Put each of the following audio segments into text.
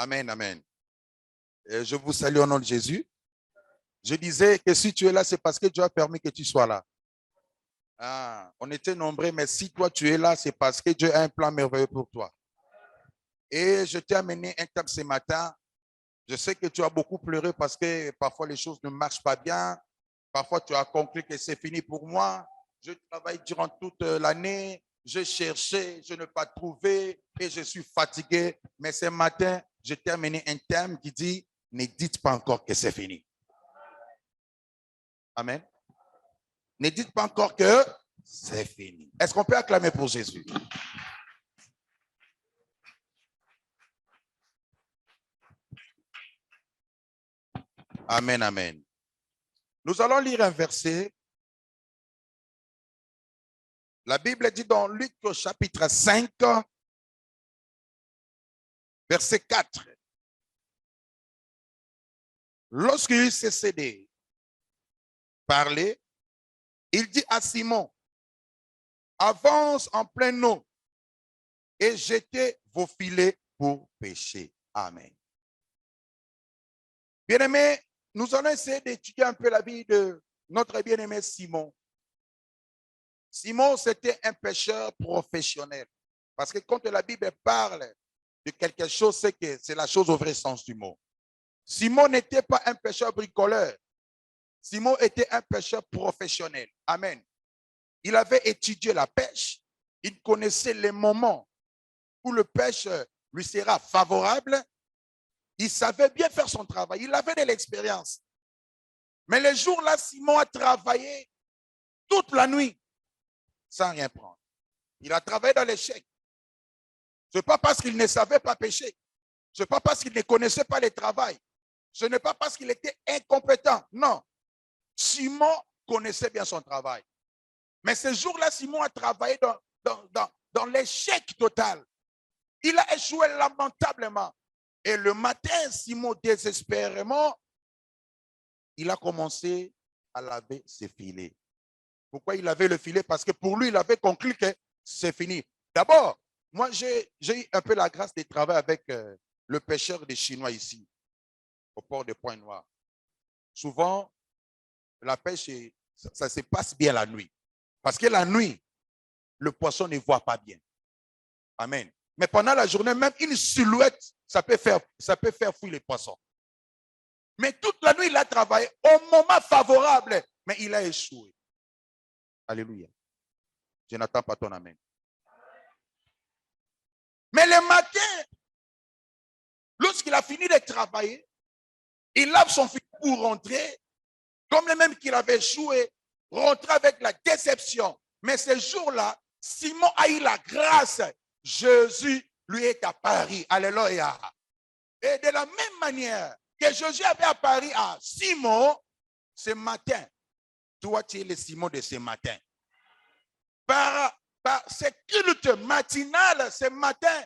Amen, amen. Je vous salue au nom de Jésus. Je disais que si tu es là, c'est parce que Dieu a permis que tu sois là. Ah, on était nombreux, mais si toi tu es là, c'est parce que Dieu a un plan merveilleux pour toi. Et je t'ai amené un thème ce matin. Je sais que tu as beaucoup pleuré parce que parfois les choses ne marchent pas bien. Parfois tu as conclu que c'est fini pour moi. Je travaille durant toute l'année. Je cherchais, je n'ai pas trouvé et je suis fatigué. Mais ce matin, je t'ai amené un thème qui dit, ne dites pas encore que c'est fini. Amen. Ne dites pas encore que c'est fini. Est-ce qu'on peut acclamer pour Jésus? Amen, amen. Nous allons lire un verset. La Bible dit dans Luc au chapitre 5, verset 4. Lorsqu'il s'est cédé parler, il dit à Simon, avance en pleine eau et jetez vos filets pour pêcher. Amen. Bien-aimés, nous allons essayer d'étudier un peu la vie de notre bien-aimé Simon. Simon, c'était un pêcheur professionnel. Parce que quand la Bible parle de quelque chose, c'est que c'est la chose au vrai sens du mot. Simon n'était pas un pêcheur bricoleur. Simon était un pêcheur professionnel. Amen. Il avait étudié la pêche. Il connaissait les moments où le pêche lui sera favorable. Il savait bien faire son travail. Il avait de l'expérience. Mais les jours-là, Simon a travaillé toute la nuit sans rien prendre. Il a travaillé dans l'échec. Ce n'est pas parce qu'il ne savait pas pêcher. Ce n'est pas parce qu'il ne connaissait pas le travail. Ce n'est pas parce qu'il était incompétent. Non. Simon connaissait bien son travail. Mais ce jour-là, Simon a travaillé dans l'échec total. Il a échoué lamentablement. Et le matin, Simon, désespérément, il a commencé à laver ses filets. Pourquoi il lavait le filet? Parce que pour lui, il avait conclu que c'est fini. D'abord, moi, j'ai eu un peu la grâce de travailler avec le pêcheur des Chinois ici, au port de Pointe-Noire. Souvent, la pêche, ça se passe bien la nuit. Parce que la nuit, le poisson ne voit pas bien. Amen. Mais pendant la journée, même une silhouette, ça peut faire fuir les poissons. Mais toute la nuit, il a travaillé au moment favorable, mais il a échoué. Alléluia. Je n'attends pas ton amen. Mais le matin, lorsqu'il a fini de travailler, il lave son filet pour rentrer, comme le même qu'il avait échoué, rentrer avec la déception. Mais ce jour-là, Simon a eu la grâce. Jésus lui est apparu. Alléluia. Et de la même manière que Jésus avait apparu à Simon ce matin, toi tu es le Simon de ce matin. Par ce culte matinal ce matin,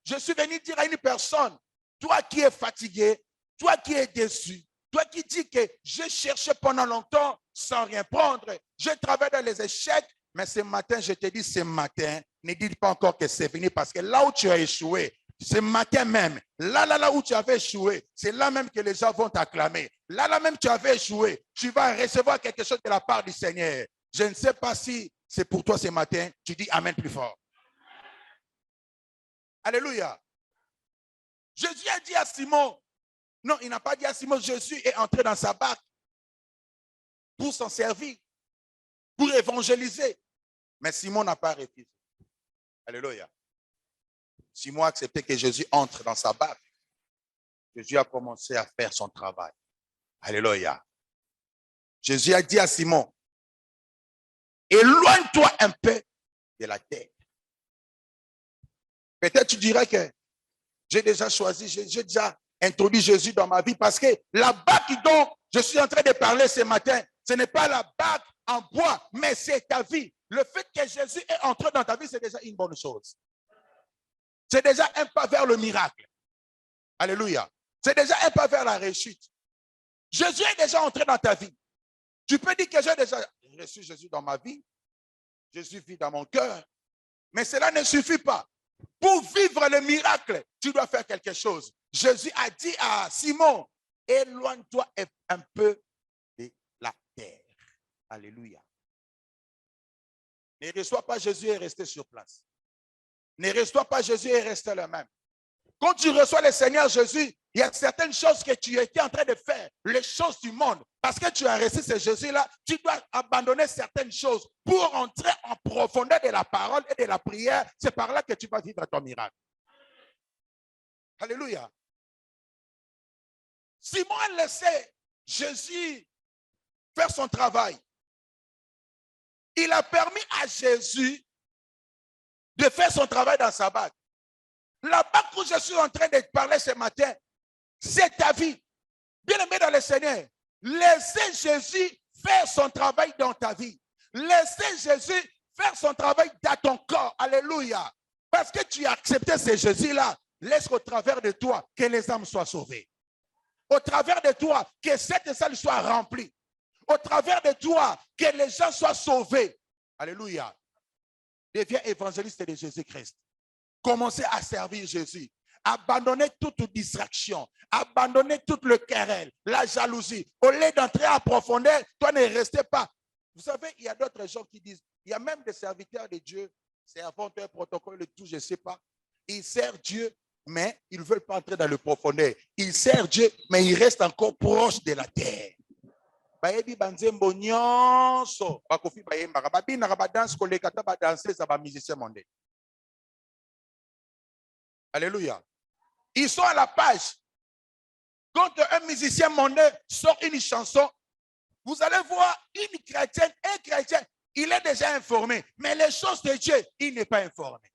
je suis venu dire à une personne, toi qui es fatigué, toi qui es déçu, toi qui dis que j'ai cherché pendant longtemps sans rien prendre, je travaille dans les échecs, mais ce matin, je te dis ce matin, ne dis pas encore que c'est fini parce que là où tu as échoué, ce matin même, là où tu avais échoué, c'est là même que les gens vont t'acclamer. Là même tu avais échoué, tu vas recevoir quelque chose de la part du Seigneur. Je ne sais pas si c'est pour toi ce matin, tu dis Amen plus fort. Alléluia. Jésus a dit à Simon, non, il n'a pas dit à Simon, Jésus est entré dans sa barque pour s'en servir, pour évangéliser. Mais Simon n'a pas refusé. Alléluia. Simon a accepté que Jésus entre dans sa barque. Jésus a commencé à faire son travail. Alléluia. Jésus a dit à Simon, éloigne-toi un peu de la terre. Peut-être tu dirais que j'ai déjà choisi, j'ai déjà introduit Jésus dans ma vie parce que la barque dont je suis en train de parler ce matin, ce n'est pas la barque en bois, mais c'est ta vie. Le fait que Jésus est entré dans ta vie, c'est déjà une bonne chose. C'est déjà un pas vers le miracle. Alléluia. C'est déjà un pas vers la réussite. Jésus est déjà entré dans ta vie. Tu peux dire que j'ai déjà reçu Jésus dans ma vie. Jésus vit dans mon cœur. Mais cela ne suffit pas. Pour vivre le miracle, tu dois faire quelque chose. Jésus a dit à Simon, éloigne-toi un peu de la terre. Alléluia. Ne reçois pas Jésus et rester sur place. Ne reçois pas Jésus et rester le même. Quand tu reçois le Seigneur Jésus, il y a certaines choses que tu étais en train de faire, les choses du monde. Parce que tu as reçu ce Jésus-là, tu dois abandonner certaines choses pour entrer en profondeur de la parole et de la prière. C'est par là que tu vas vivre ton miracle. Alléluia. Simon a laissé Jésus faire son travail. Il a permis à Jésus de faire son travail dans sa barque. La barque où je suis en train de parler ce matin, c'est ta vie. Bien aimé dans le Seigneur, laissez Jésus faire son travail dans ta vie. Laissez Jésus faire son travail dans ton corps. Alléluia. Parce que tu as accepté ce Jésus-là, laisse qu'au travers de toi, que les âmes soient sauvées. Au travers de toi, que cette salle soit remplie. Au travers de toi, que les gens soient sauvés. Alléluia. Deviens évangéliste de Jésus-Christ. Commencez à servir Jésus. Abandonnez toute distraction. Abandonnez toute le querelle, la jalousie. Au lieu d'entrer en profondeur, toi ne restez pas. Vous savez, il y a d'autres gens qui disent, il y a même des serviteurs de Dieu, servant un protocole et tout, je ne sais pas. Ils servent Dieu, mais ils ne veulent pas entrer dans le profondeur. Ils servent Dieu, mais ils restent encore proches de la terre. Bayebi banzembo nyonso bakofi bayembaka babinaka badanse koleka ta badanse za bamusicien mondain. Alléluia. Ils sont à la page. Quand un musicien mondain sort une chanson, vous allez voir une chrétienne, un chrétien, il est déjà informé. Mais les choses de Dieu, il n'est pas informé.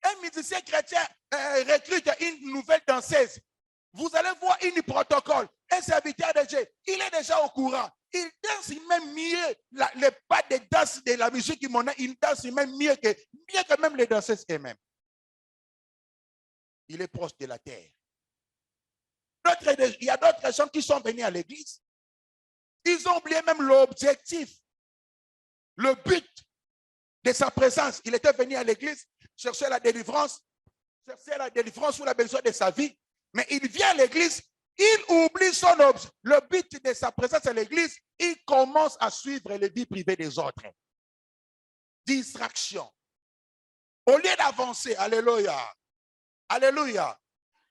Un musicien chrétien recrute une nouvelle danseuse. Vous allez voir une protocole. Un serviteur de Dieu, il est déjà au courant. Il danse même mieux les pas de danse de la musique mondaine. Il danse même mieux que même les danseuses elles-mêmes. Il est proche de la terre. Il y a d'autres gens qui sont venus à l'église. Ils ont oublié même l'objectif, le but de sa présence. Il était venu à l'église, chercher la délivrance ou la bénédiction de sa vie. Mais il vient à l'église, il oublie le but de sa présence à l'église, il commence à suivre les vies privées des autres. Distraction. Au lieu d'avancer, alléluia, alléluia,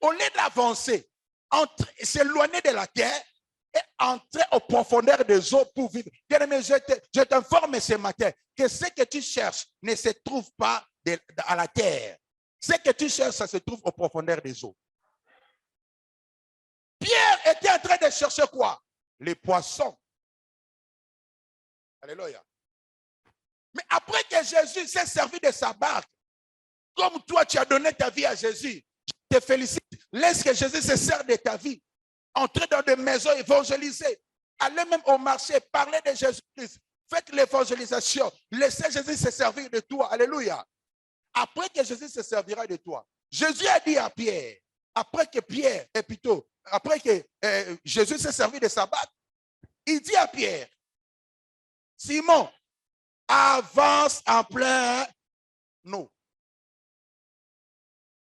au lieu d'avancer, s'éloigner de la terre et entrer aux profondeurs des eaux pour vivre. Bien-aimé, je t'informe ce matin que ce que tu cherches ne se trouve pas à la terre. Ce que tu cherches, ça se trouve aux profondeurs des eaux. Pierre était en train de chercher quoi? Les poissons. Alléluia. Mais après que Jésus s'est servi de sa barque, comme toi tu as donné ta vie à Jésus, je te félicite. Laisse que Jésus se serve de ta vie. Entrez dans des maisons, évangéliser. Allez même au marché, parlez de Jésus-Christ. Faites l'évangélisation. Laissez Jésus se servir de toi. Alléluia. Après que Jésus se servira de toi, Jésus a dit à Pierre, après que Jésus s'est servi de sa barque, il dit à Pierre, Simon, avance en plein eau.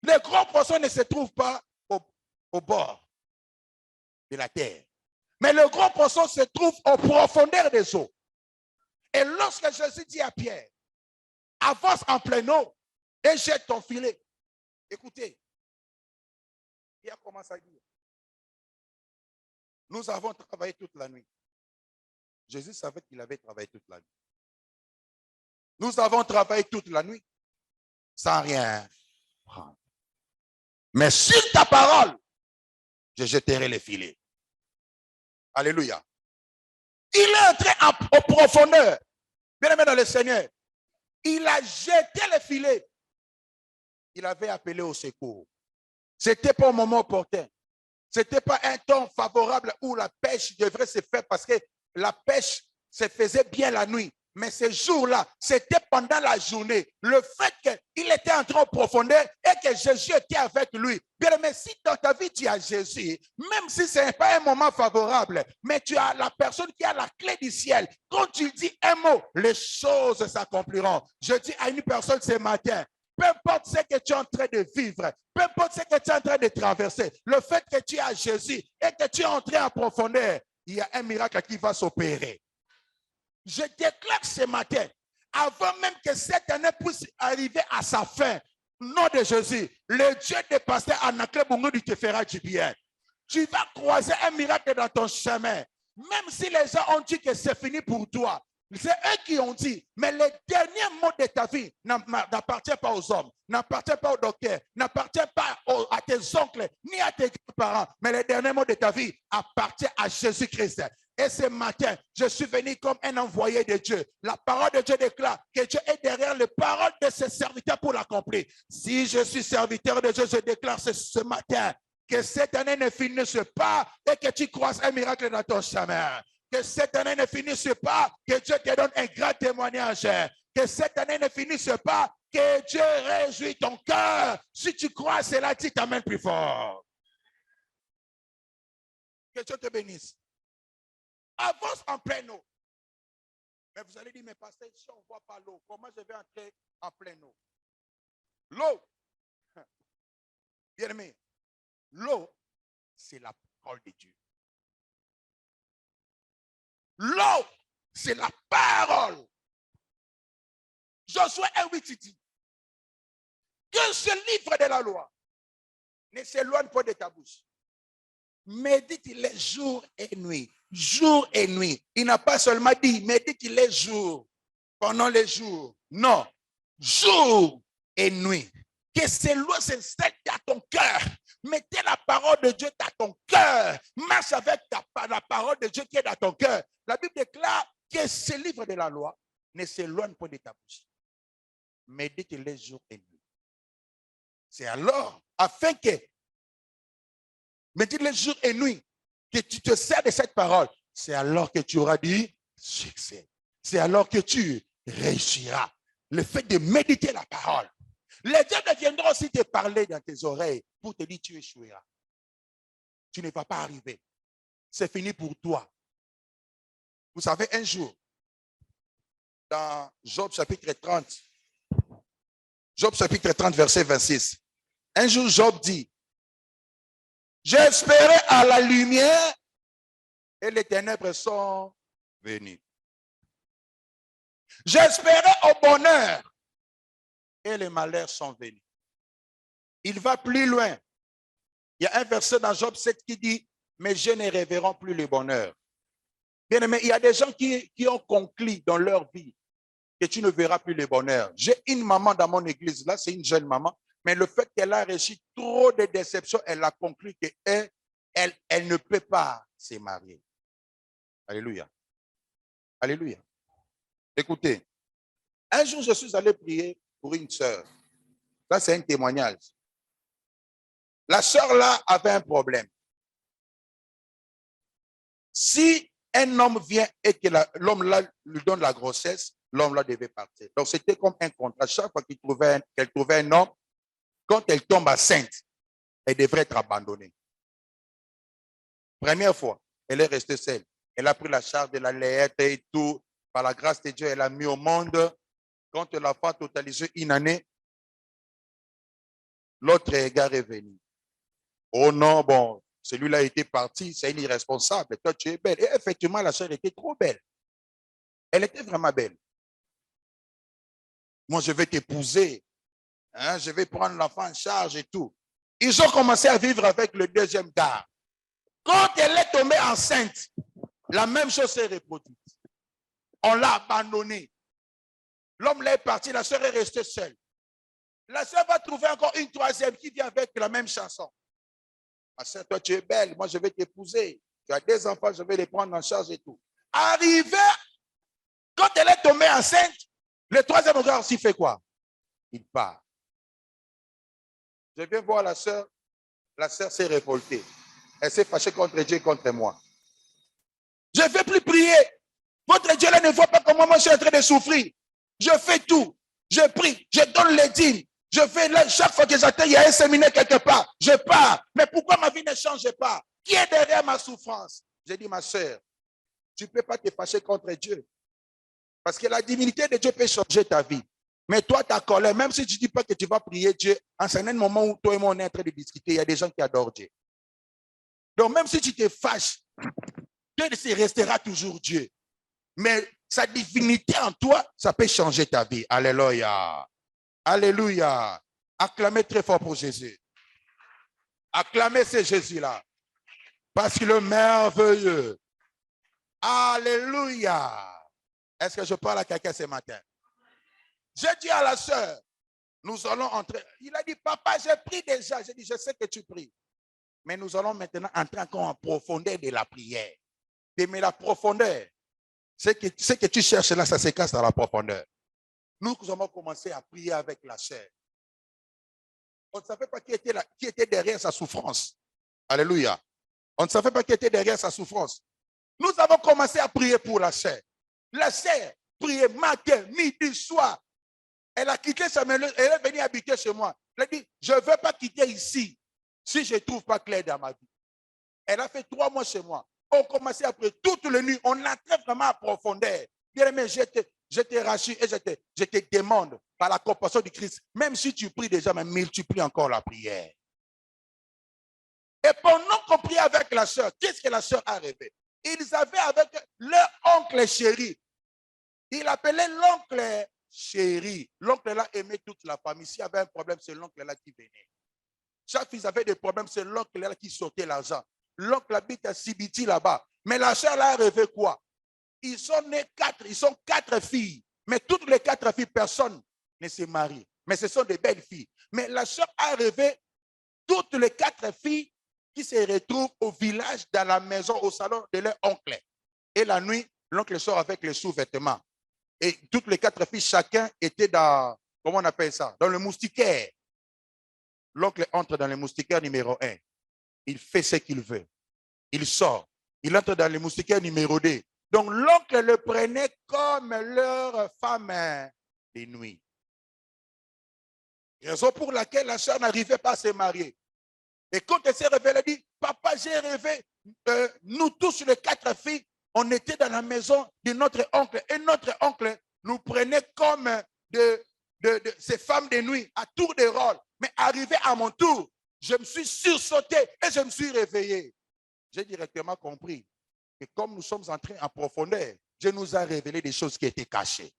Les grands poissons ne se trouvent pas au bord de la terre. Mais le gros poisson se trouve aux profondeurs des eaux. Et lorsque Jésus dit à Pierre, avance en plein eau et jette ton filet. Écoutez, Pierre commence à dire, nous avons travaillé toute la nuit. Jésus savait qu'il avait travaillé toute la nuit. Nous avons travaillé toute la nuit sans rien prendre. Mais sur ta parole, je jetterai les filets. Alléluia. Il est entré aux profondeurs. Bien aimé dans le Seigneur. Il a jeté les filets. Il avait appelé au secours. Ce n'était pas au moment opportun. Ce n'était pas un temps favorable où la pêche devrait se faire parce que la pêche se faisait bien la nuit. Mais ce jour-là, c'était pendant la journée. Le fait qu'il était entré en profondeur et que Jésus était avec lui. Bien, mais si dans ta vie tu as Jésus, même si ce n'est pas un moment favorable, mais tu as la personne qui a la clé du ciel, quand tu dis un mot, les choses s'accompliront. Je dis à une personne ce matin, peu importe ce que tu es en train de vivre, peu importe ce que tu es en train de traverser, le fait que tu as Jésus et que tu es entré en profondeur, il y a un miracle qui va s'opérer. Je déclare ce matin, avant même que cette année puisse arriver à sa fin, au nom de Jésus, le Dieu de pasteur Anaclé Bungoudi te fera du bien. Tu vas croiser un miracle dans ton chemin. Même si les gens ont dit que c'est fini pour toi, c'est eux qui ont dit, mais les derniers mots de ta vie n'appartiennent pas aux hommes, n'appartiennent pas aux docteurs, n'appartiennent pas à tes oncles, ni à tes parents, mais les derniers mots de ta vie appartiennent à Jésus-Christ. Et ce matin, je suis venu comme un envoyé de Dieu. La parole de Dieu déclare que Dieu est derrière les paroles de ses serviteurs pour l'accomplir. Si je suis serviteur de Dieu, je déclare ce matin que cette année ne finisse pas et que tu croises un miracle dans ton chemin. Que cette année ne finisse pas, que Dieu te donne un grand témoignage. Que cette année ne finisse pas, que Dieu réjouit ton cœur. Si tu crois cela, tu t'amènes plus fort. Que Dieu te bénisse. Avance en pleine eau. Mais vous allez dire, mais pasteur, si on ne voit pas l'eau, comment je vais entrer en pleine eau? L'eau, bien aimé, l'eau, c'est la parole de Dieu. L'eau, c'est la parole. Josué 1:8 dit que ce livre de la loi ne s'éloigne pas de ta bouche. Médite-les jour et nuit. Jour et nuit. Il n'a pas seulement dit médite-les jour pendant les jours. Non. Jour et nuit. Que ces lois s'installent dans ton cœur. Mettez la parole de Dieu dans ton cœur. Marche avec la parole de Dieu qui est dans ton cœur. La Bible déclare que ce livre de la loi ne s'éloigne pas de ta bouche. Médite-les jour et nuit. C'est alors, afin que médite-les jour et nuit, que tu te sers de cette parole, c'est alors que tu auras du succès. C'est alors que tu réussiras. Le fait de méditer la parole. Les dieux viendront aussi te parler dans tes oreilles pour te dire tu échoueras. Tu ne vas pas arriver. C'est fini pour toi. Vous savez, un jour, dans Job chapitre 30, Job chapitre 30, verset 26, un jour, Job dit, j'espérais à la lumière et les ténèbres sont venues. J'espérais au bonheur et les malheurs sont venus. Il va plus loin. Il y a un verset dans Job 7 qui dit, mes yeux ne reverront plus le bonheur. Bien aimé, il y a des gens qui ont conclu dans leur vie que tu ne verras plus le bonheur. J'ai une maman dans mon église, là, c'est une jeune maman, mais le fait qu'elle a reçu trop de déceptions, elle a conclu qu'elle elle ne peut pas se marier. Alléluia. Alléluia. Écoutez, un jour, je suis allé prier pour une sœur. Ça, c'est un témoignage. La sœur là avait un problème. Si un homme vient et que l'homme là lui donne la grossesse, l'homme là devait partir. Donc, c'était comme un contrat. Chaque fois qu'elle trouvait un homme, quand elle tombe enceinte, elle devrait être abandonnée. Première fois, elle est restée seule. Elle a pris la charge de la laite et tout. Par la grâce de Dieu, elle a mis au monde. Quand l'enfant a totalisé une année, l'autre gars est venu. Oh non, bon, celui-là était parti, c'est une irresponsable. Toi, tu es belle. Et effectivement, la sœur était trop belle. Elle était vraiment belle. Moi, je vais t'épouser. Hein, je vais prendre l'enfant en charge et tout. Ils ont commencé à vivre avec le deuxième gars. Quand elle est tombée enceinte, la même chose s'est reproduite. On l'a abandonnée. L'homme là est parti, la sœur est restée seule. La sœur va trouver encore une troisième qui vient avec la même chanson. Ma sœur, toi, tu es belle, moi, je vais t'épouser. Tu as des enfants, je vais les prendre en charge et tout. Arrivé, quand elle est tombée enceinte, le troisième gars aussi fait quoi? Il part. Je viens voir la sœur s'est révoltée. Elle s'est fâchée contre Dieu et contre moi. Je ne vais plus prier. Votre Dieu là ne voit pas comment moi je suis en train de souffrir. Je fais tout. Je prie, je donne les dîmes. Je fais là, chaque fois que j'attends, il y a un séminaire quelque part. Je pars. Mais pourquoi ma vie ne change pas? Qui est derrière ma souffrance? J'ai dit, ma soeur, tu ne peux pas te fâcher contre Dieu. Parce que la divinité de Dieu peut changer ta vie. Mais toi, ta colère, même si tu ne dis pas que tu vas prier Dieu, en certain moment où toi et moi on est en train de discuter, il y a des gens qui adorent Dieu. Donc même si tu te fâches, Dieu restera toujours Dieu. Mais sa divinité en toi, ça peut changer ta vie. Alléluia. Alléluia. Acclamez très fort pour Jésus. Acclamez ce Jésus-là. Parce qu'il est merveilleux. Alléluia. Est-ce que je parle à quelqu'un ce matin? J'ai dit à la sœur, nous allons entrer. Il a dit, papa, j'ai pris déjà. J'ai dit, je sais que tu pries. Mais nous allons maintenant entrer encore en profondeur de la prière. Mais la profondeur, ce que tu cherches là, ça se casse dans la profondeur. Nous avons commencé à prier avec la sœur. On ne savait pas qui était derrière sa souffrance. Alléluia. On ne savait pas qui était derrière sa souffrance. Nous avons commencé à prier pour la sœur. La sœur priait matin, midi, soir. Elle a quitté sa maison, elle est venue habiter chez moi. Elle a dit, je ne veux pas quitter ici si je ne trouve pas clair dans ma vie. Elle a fait 3 mois chez moi. On commençait à prier toute la nuit. On entrait vraiment à profondeur. Bien aimé, je te rassure et je te demande par la compassion du Christ, même si tu pries déjà, mais multiplie encore la prière. Et pendant qu'on priait avec la sœur, qu'est-ce que la sœur a rêvé? Ils avaient avec leur oncle chéri. Il appelait l'oncle chéri. L'oncle là aimait toute la famille. S'il y avait un problème, c'est l'oncle là qui venait. Chaque fils avait des problèmes, c'est l'oncle là qui sortait l'argent. L'oncle habite à Sibiti là-bas. Mais la sœur là a rêvé quoi? Ils sont nés 4, ils sont 4 filles. Mais toutes les 4 filles, personne ne se marie. Mais ce sont des belles filles. Mais la sœur a rêvé toutes les 4 filles qui se retrouvent au village, dans la maison, au salon de leur oncle. Et la nuit, l'oncle sort avec les sous-vêtements. Et toutes les 4 filles, chacun était dans, comment on appelle ça? Dans le moustiquaire. L'oncle entre dans le moustiquaire numéro 1. Il fait ce qu'il veut. Il sort. Il entre dans le moustiquaire numéro 2. Donc, l'oncle le prenait comme leur femme de nuit. Raison pour laquelle la soeur n'arrivait pas à se marier. Et quand elle s'est réveillée, elle dit, papa, j'ai rêvé, nous tous les 4 filles, On était dans la maison de notre oncle et notre oncle nous prenait comme ces femmes de nuit à tour de rôle. Mais arrivé à mon tour, je me suis sursauté et je me suis réveillé. J'ai directement compris que comme nous sommes entrés en profondeur, Dieu nous a révélé des choses qui étaient cachées.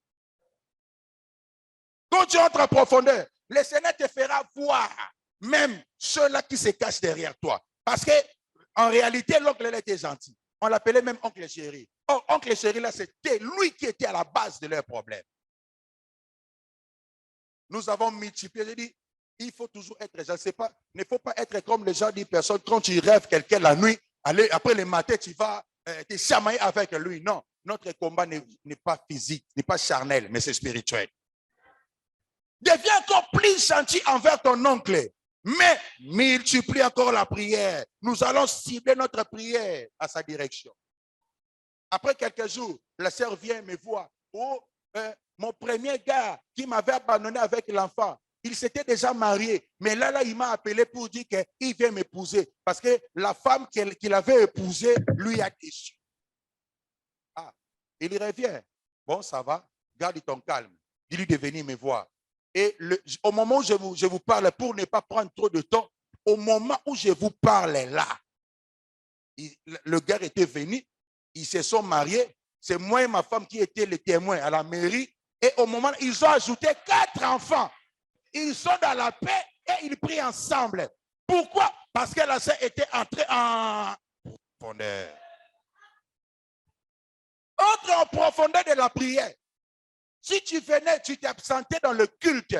Quand tu entres en profondeur, le Seigneur te fera voir même ceux-là qui se cachent derrière toi. Parce que en réalité, l'oncle était gentil. On l'appelait même oncle chéri. Or, oncle chéri, là, c'était lui qui était à la base de leurs problèmes. Nous avons multiplié. J'ai dit, il faut toujours être, je ne sais pas, il ne faut pas être comme les gens disent personne. Quand tu rêves quelqu'un la nuit, allez, après le matin, tu vas te chamailler avec lui. Non, notre combat n'est pas physique, n'est pas charnel, mais c'est spirituel. Deviens encore plus gentil envers ton oncle, mais multiplie encore la prière. Nous allons cibler notre prière à sa direction. Après quelques jours, la sœur vient me voir. Oh, mon premier gars qui m'avait abandonné avec l'enfant, il s'était déjà marié. Mais là, il m'a appelé pour dire qu'il vient m'épouser. Parce que la femme qu'il avait épousée lui a déçu. Ah, il revient. Bon, ça va. Garde ton calme. Dis-lui de venir me voir. Et au moment où je vous parle, pour ne pas prendre trop de temps, au moment où je vous parle là, le gars était venu, ils se sont mariés. C'est moi et ma femme qui étaient les témoins à la mairie. Et au moment, ils ont ajouté 4 enfants. Ils sont dans la paix et ils prient ensemble. Pourquoi? Parce que la sœur était entrée en profondeur. Entre en profondeur de la prière. Si tu venais, tu t'absentais dans le culte,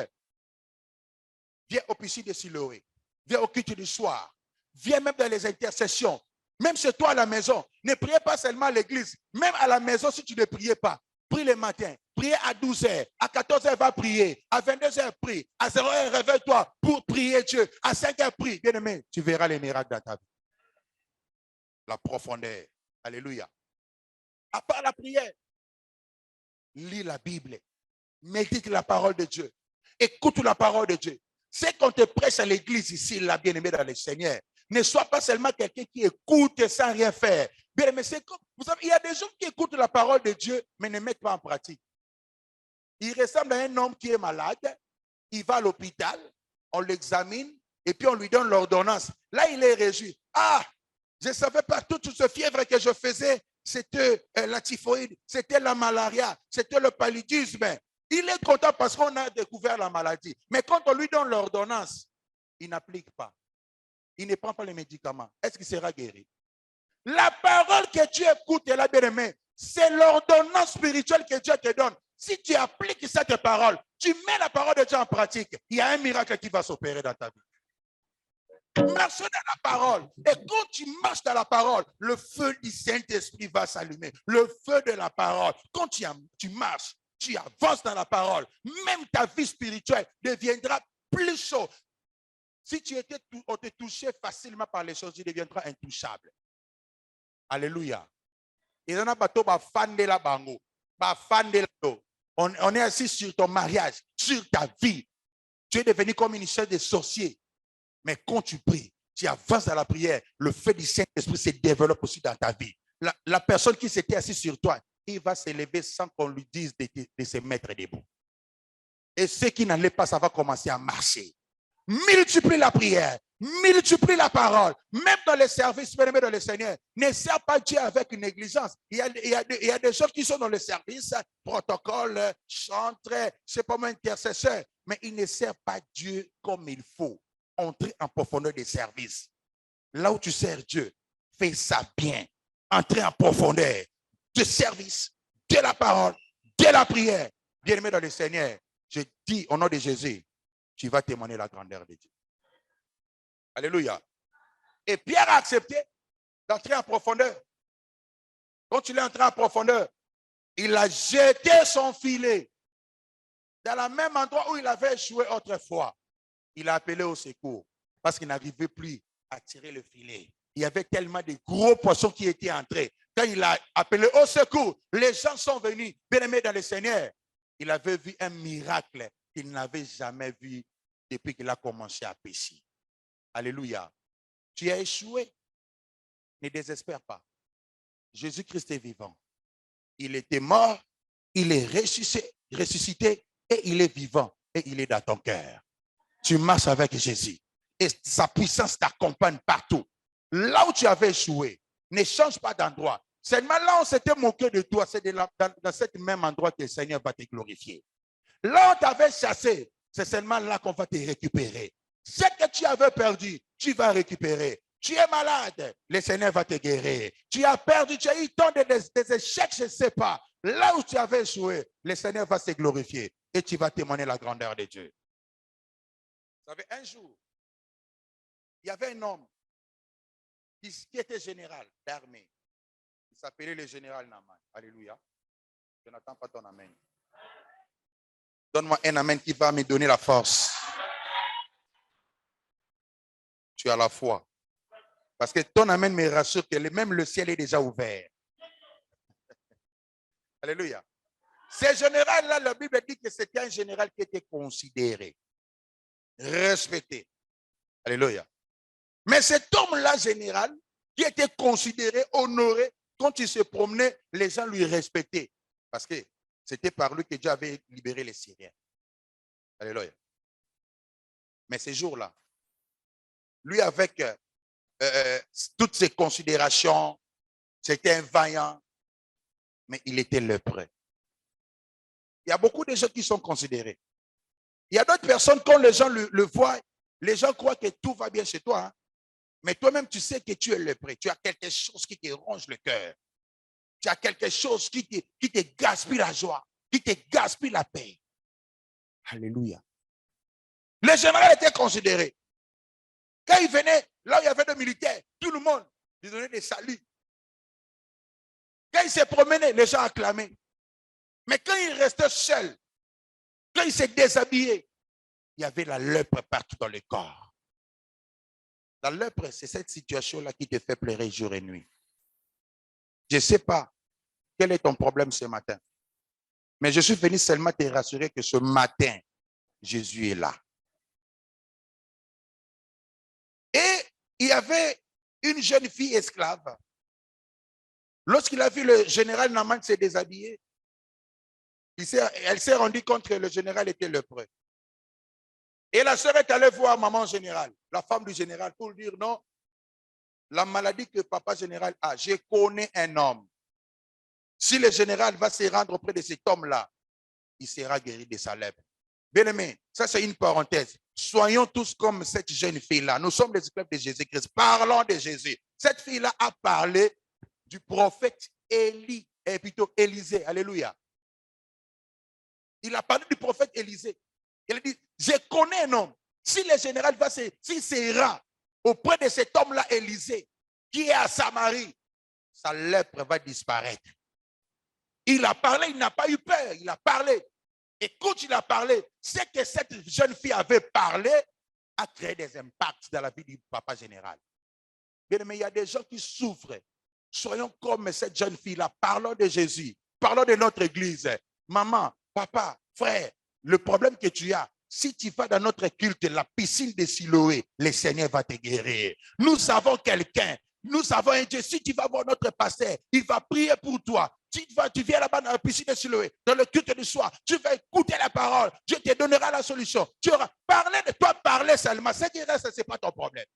viens au piscine de Siloé, viens au culte du soir, viens même dans les intercessions, même chez toi à la maison. Ne priez pas seulement à l'église, même à la maison si tu ne priais pas. Prie le matin, prie à 12h, à 14h va prier, à 22h prie, à 0h réveille-toi pour prier Dieu, à 5h prie. Bien-aimé, tu verras les miracles dans ta vie. La profondeur. Alléluia. À part la prière, lis la Bible, médite la parole de Dieu, écoute la parole de Dieu. C'est qu'on te prêche à l'église ici, là, bien-aimé dans le Seigneur. Ne sois pas seulement quelqu'un qui écoute sans rien faire. Bien-aimé, c'est comme, vous savez, il y a des gens qui écoutent la parole de Dieu, mais ne mettent pas en pratique. Il ressemble à un homme qui est malade, il va à l'hôpital, on l'examine, et puis on lui donne l'ordonnance. Là, il est réjoui. Ah, je ne savais pas toute ce fièvre que je faisais, c'était la typhoïde, c'était la malaria, c'était le paludisme. Il est content parce qu'on a découvert la maladie. Mais quand on lui donne l'ordonnance, il n'applique pas. Il ne prend pas les médicaments. Est-ce qu'il sera guéri? La parole que tu écoutes, là, bien-aimé, c'est l'ordonnance spirituelle que Dieu te donne. Si tu appliques cette parole, tu mets la parole de Dieu en pratique, il y a un miracle qui va s'opérer dans ta vie. Marche dans la parole. Et quand tu marches dans la parole, le feu du Saint-Esprit va s'allumer. Le feu de la parole. Quand tu marches, tu avances dans la parole. Même ta vie spirituelle deviendra plus chaude. Si on te touchait facilement par les choses, tu deviendras intouchable. Alléluia. Et on est assis sur ton mariage, sur ta vie. Tu es devenu comme une chaise de sorcier. Mais quand tu pries, tu avances dans la prière, le feu du Saint-Esprit se développe aussi dans ta vie. La personne qui s'était assise sur toi, il va s'élever sans qu'on lui dise de se mettre debout. Et ceux qui n'allaient pas, ça va commencer à marcher. Multiplie la prière, multiplie la parole, même dans les services, bien-aimés dans le Seigneur. Ne sers pas Dieu avec une négligence. Il y a des gens qui sont dans le service, protocole, chantre, je ne sais pas moi, intercesseur, mais ils ne servent pas Dieu comme il faut. Entrer en profondeur des services. Là où tu sers Dieu, fais ça bien. Entrer en profondeur de service, de la parole, de la prière. Bien-aimé dans le Seigneur, je dis au nom de Jésus, tu vas témoigner la grandeur de Dieu. Alléluia. Et Pierre a accepté d'entrer en profondeur. Quand il est entré en profondeur, il a jeté son filet dans le même endroit où il avait échoué autrefois. Il a appelé au secours parce qu'il n'arrivait plus à tirer le filet. Il y avait tellement de gros poissons qui étaient entrés. Quand il a appelé au secours, les gens sont venus, bien-aimés dans le Seigneur. Il avait vu un miracle qu'il n'avait jamais vu depuis qu'il a commencé à pêcher. Alléluia. Tu as échoué. Ne désespère pas. Jésus-Christ est vivant. Il était mort, il est ressuscité et il est vivant et il est dans ton cœur. Tu marches avec Jésus et sa puissance t'accompagne partout. Là où tu avais échoué, ne change pas d'endroit. Seulement là où on s'était moqué de toi, c'est dans cet même endroit que le Seigneur va te glorifier. Là où on t'avait chassé, c'est seulement là qu'on va te récupérer. Ce que tu avais perdu, tu vas récupérer. Tu es malade, le Seigneur va te guérir. Tu as perdu, tu as eu tant des échecs, je ne sais pas. Là où tu avais échoué, le Seigneur va se glorifier et tu vas témoigner la grandeur de Dieu. Vous savez, un jour, il y avait un homme qui était général d'armée. Il s'appelait le général Naaman. Alléluia. Je n'attends pas ton amen. Donne-moi un amen qui va me donner la force. Tu as la foi. Parce que ton amen me rassure que même le ciel est déjà ouvert. Alléluia. Ce général-là, la Bible dit que c'était un général qui était considéré, respecté. Alléluia. Mais cet homme-là, général, qui était considéré, honoré, quand il se promenait, les gens lui respectaient. Parce que c'était par lui que Dieu avait libéré les Syriens. Alléluia. Mais ces jours-là, lui, avec toutes ses considérations, c'était un vaillant, mais il était lépreux. Il y a beaucoup de gens qui sont considérés. Il y a d'autres personnes, quand les gens le voient, les gens croient que tout va bien chez toi. Hein? Mais toi-même, tu sais que tu es lépreux. Tu as quelque chose qui te ronge le cœur. Tu as quelque chose qui te gaspille la joie, qui te gaspille la paix. Alléluia. Les généraux étaient considérés. Quand ils venaient, là où il y avait des militaires, tout le monde lui donnait des saluts. Quand ils se promenaient, les gens acclamaient. Mais quand ils restaient seuls, quand ils se déshabillaient, il y avait la lèpre partout dans le corps. La lèpre, c'est cette situation-là qui te fait pleurer jour et nuit. Je ne sais pas quel est ton problème ce matin. Mais je suis venu seulement te rassurer que ce matin, Jésus est là. Et il y avait une jeune fille esclave. Lorsqu'il a vu le général Naaman se déshabiller, elle s'est rendue compte que le général était lépreux. Et la sœur est allée voir maman générale, la femme du général, pour lui dire non, la maladie que papa général a, je connais un homme. Si le général va se rendre auprès de cet homme-là, il sera guéri de sa lèpre. Bien aimé, ça c'est une parenthèse. Soyons tous comme cette jeune fille-là. Nous sommes les esclaves de Jésus-Christ. Parlons de Jésus. Cette fille-là a parlé du prophète Élisée. Alléluia. Il a parlé du prophète Élisée. Il a dit, je connais un homme. Si le général va s'il se rend auprès de cet homme-là, Élisée, qui est à Samarie, sa lèpre va disparaître. Il a parlé, il n'a pas eu peur, il a parlé. Et quand il a parlé, c'est que cette jeune fille avait parlé, a créé des impacts dans la vie du papa général. Mais il y a des gens qui souffrent. Soyons comme cette jeune fille-là. Parlons de Jésus. Parlons de notre église. Maman, papa, frère, le problème que tu as, si tu vas dans notre culte, la piscine de Siloé, le Seigneur va te guérir. Nous avons quelqu'un. Nous avons un Dieu. Si tu vas voir notre pasteur, il va prier pour toi. Tu viens là-bas dans la piscine de Siloé, dans le culte du soir, tu vas écouter la parole. Dieu te donnera la solution. Tu auras parlé de toi, parler seulement. Ce qui reste, ce n'est pas ton problème.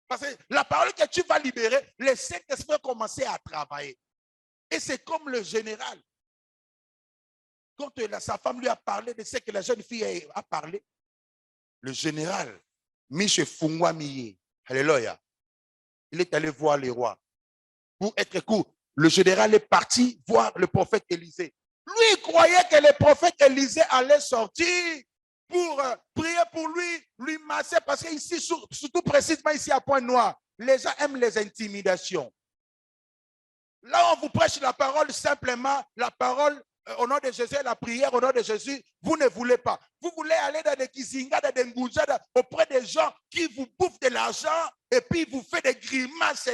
Parce que la parole que tu vas libérer, le Saint-Esprit va commencer à travailler. Et c'est comme le général. Quand sa femme lui a parlé de ce que la jeune fille a parlé, le général, Miche Fungwa Miye, alléluia, il est allé voir les rois. Pour être court, le général est parti voir le prophète Élisée. Lui, il croyait que le prophète Élisée allait sortir pour prier pour lui masser, parce qu'ici, surtout précisément ici à Pointe-Noire, les gens aiment les intimidations. Là, on vous prêche la parole simplement, la parole au nom de Jésus, la prière au nom de Jésus, vous ne voulez pas. Vous voulez aller dans des kizingas, dans des ngouzades, auprès des gens qui vous bouffent de l'argent et puis vous font des grimaces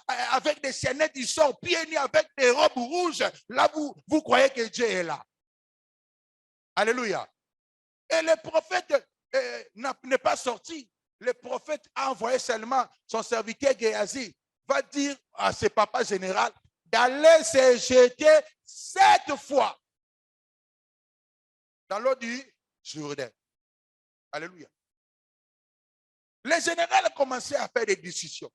avec des chaînettes qui sont pieds nus, avec des robes rouges. Là, vous croyez que Dieu est là. Alléluia. Et le prophète n'est pas sorti. Le prophète a envoyé seulement son serviteur Géasi. Va dire à ses papas général d'aller se jeter 7 fois dans l'eau du Jourdain. Alléluia. Les généraux commençaient à faire des décisions.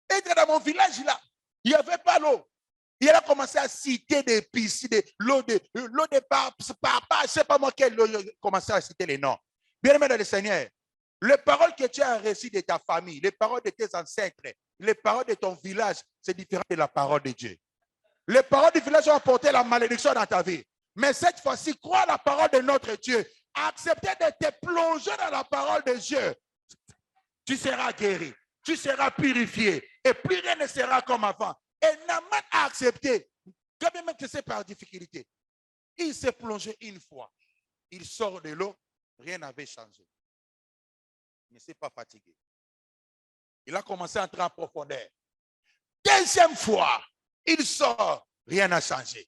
Et dans mon village là, il n'y avait pas l'eau. Il a commencé à citer des piscines, l'eau de papa, je ne sais pas moi quelle eau, il a commencé à citer les noms. Bien-aimé dans le Seigneur, les paroles que tu as reçues de ta famille, les paroles de tes ancêtres, les paroles de ton village, c'est différent de la parole de Dieu. Les paroles du village ont apporté la malédiction dans ta vie. Mais cette fois-ci, crois la parole de notre Dieu. Acceptez de te plonger dans la parole de Dieu. Tu seras guéri, tu seras purifié et plus rien ne sera comme avant. Et Naaman a accepté, quand même que c'est par difficulté. Il s'est plongé une fois. Il sort de l'eau, rien n'avait changé. Il ne s'est pas fatigué. Il a commencé à entrer en profondeur. Deuxième fois, il sort, rien n'a changé.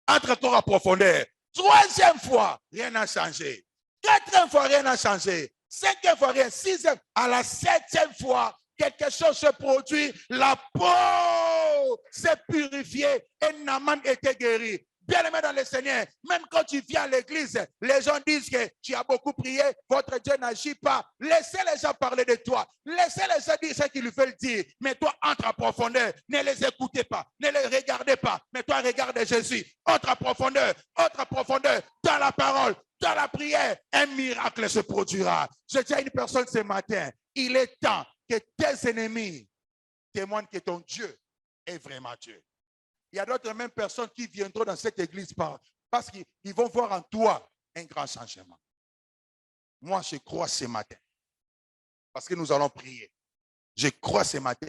Entre encore en profondeur. Troisième fois, rien n'a changé. Quatrième fois, rien n'a changé. Cinquième fois, rien. Sixième. À la septième fois, quelque chose se produit. La peau s'est purifiée et Naaman était guéri. Bien-aimé dans le Seigneur, même quand tu viens à l'église, les gens disent que tu as beaucoup prié, votre Dieu n'agit pas. Laissez les gens parler de toi. Laissez les gens dire ce qu'ils veulent dire. Mais toi, entre en profondeur. Ne les écoutez pas. Ne les regardez pas. Mais toi, regarde Jésus. Entre en profondeur. Dans la parole, dans la prière. Un miracle se produira. Je dis à une personne ce matin, il est temps que tes ennemis témoignent que ton Dieu est vraiment Dieu. Il y a d'autres mêmes personnes qui viendront dans cette église parce qu'ils vont voir en toi un grand changement. Moi, je crois ce matin, parce que nous allons prier. Je crois ce matin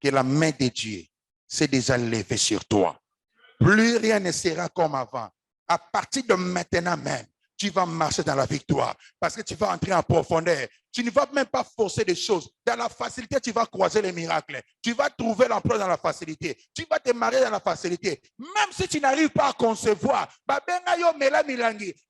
que la main de Dieu s'est déjà levée sur toi. Plus rien ne sera comme avant. À partir de maintenant même, tu vas marcher dans la victoire parce que tu vas entrer en profondeur. Tu ne vas même pas forcer des choses. Dans la facilité, tu vas croiser les miracles. Tu vas trouver l'emploi dans la facilité. Tu vas te marier dans la facilité. Même si tu n'arrives pas à concevoir,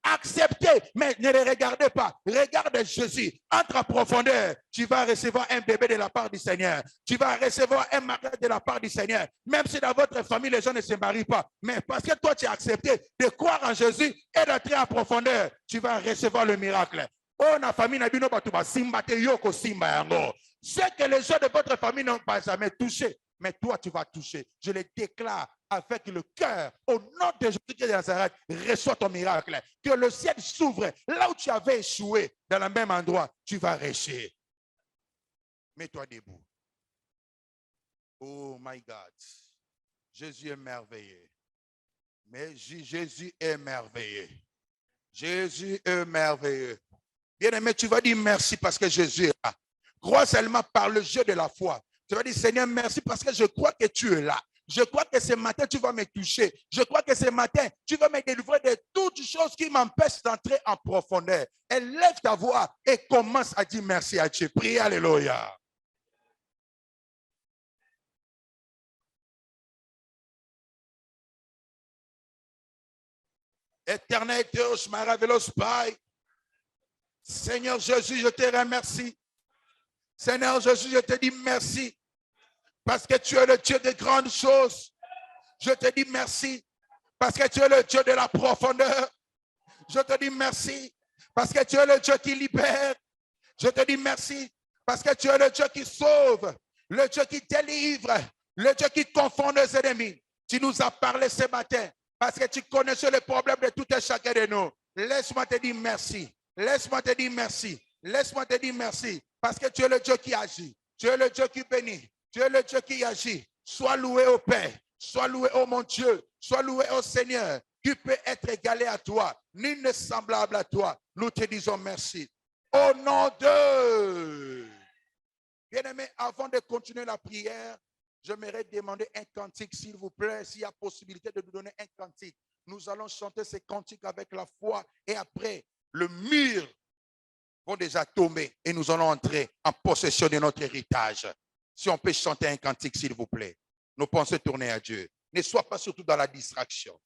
acceptez, mais ne les regardez pas. Regarde Jésus. Entre en profondeur. Tu vas recevoir un bébé de la part du Seigneur. Tu vas recevoir un mari de la part du Seigneur. Même si dans votre famille, les gens ne se marient pas. Mais parce que toi, tu as accepté de croire en Jésus et d'entrer en profondeur, tu vas recevoir le miracle. Oh, la famille n'a pas simba te yoko simba yango. Ce que les gens de votre famille n'ont pas jamais touché, mais toi tu vas toucher. Je le déclare avec le cœur, au nom de Jésus de Nazareth, reçois ton miracle. Que le ciel s'ouvre. Là où tu avais échoué, dans le même endroit, tu vas réussir. Mets-toi debout. Oh my God. Jésus est merveilleux. Mais Jésus est merveilleux. Jésus est merveilleux. Bien-aimé, tu vas dire merci parce que Jésus est là. Crois seulement par le jeu de la foi. Tu vas dire, Seigneur, merci parce que je crois que tu es là. Je crois que ce matin, tu vas me toucher. Je crois que ce matin, tu vas me délivrer de toutes choses qui m'empêchent d'entrer en profondeur. Élève ta voix et commence à dire merci à Dieu. Prie, alléluia. Éternel Dieu, maravillos Pai. Seigneur Jésus, je te remercie. Seigneur Jésus, je te dis merci parce que tu es le Dieu de grandes choses. Je te dis merci parce que tu es le Dieu de la profondeur. Je te dis merci parce que tu es le Dieu qui libère. Je te dis merci parce que tu es le Dieu qui sauve, le Dieu qui délivre, le Dieu qui confond nos ennemis. Tu nous as parlé ce matin parce que tu connaissais le problème de tout et chacun de nous. Laisse-moi te dire merci. Laisse-moi te dire merci. Laisse-moi te dire merci parce que tu es le Dieu qui agit. Tu es le Dieu qui bénit. Tu es le Dieu qui agit. Sois loué au Père. Sois loué au mon Dieu. Sois loué au Seigneur. Qui peut être égalé à toi, nul n'est semblable à toi. Nous te disons merci. Au nom de... Bien-aimé, avant de continuer la prière, j'aimerais demander un cantique, s'il vous plaît, s'il y a possibilité de nous donner un cantique. Nous allons chanter ce cantique avec la foi et après, le mur vont déjà tomber et nous allons entrer en possession de notre héritage. Si on peut chanter un cantique, s'il vous plaît. Nos pensées tournées à Dieu. Ne sois pas surtout dans la distraction.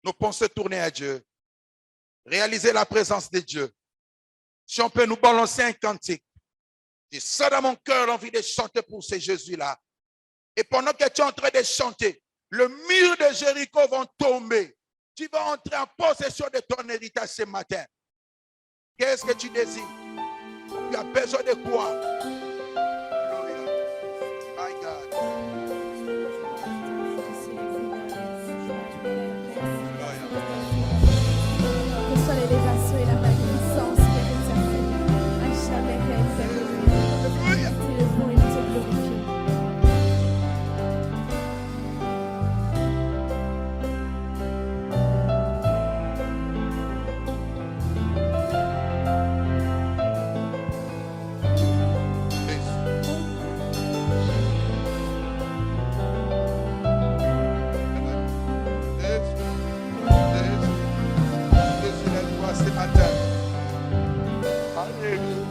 Nos pensées tournées à Dieu. Réaliser la présence de Dieu. Si on peut nous balancer un cantique. Je sens dans mon cœur l'envie de chanter pour ces Jésus-là. Et pendant que tu es en train de chanter, le mur de Jéricho va tomber. Tu vas entrer en possession de ton héritage ce matin. Qu'est-ce que tu désires? Tu as besoin de quoi? Alléluia. My God. Reçois l'élévation et la magnificence que tu as fait. À jamais réalisé. Tu le bon et nous te glorifions. Ce matin. Alléluia.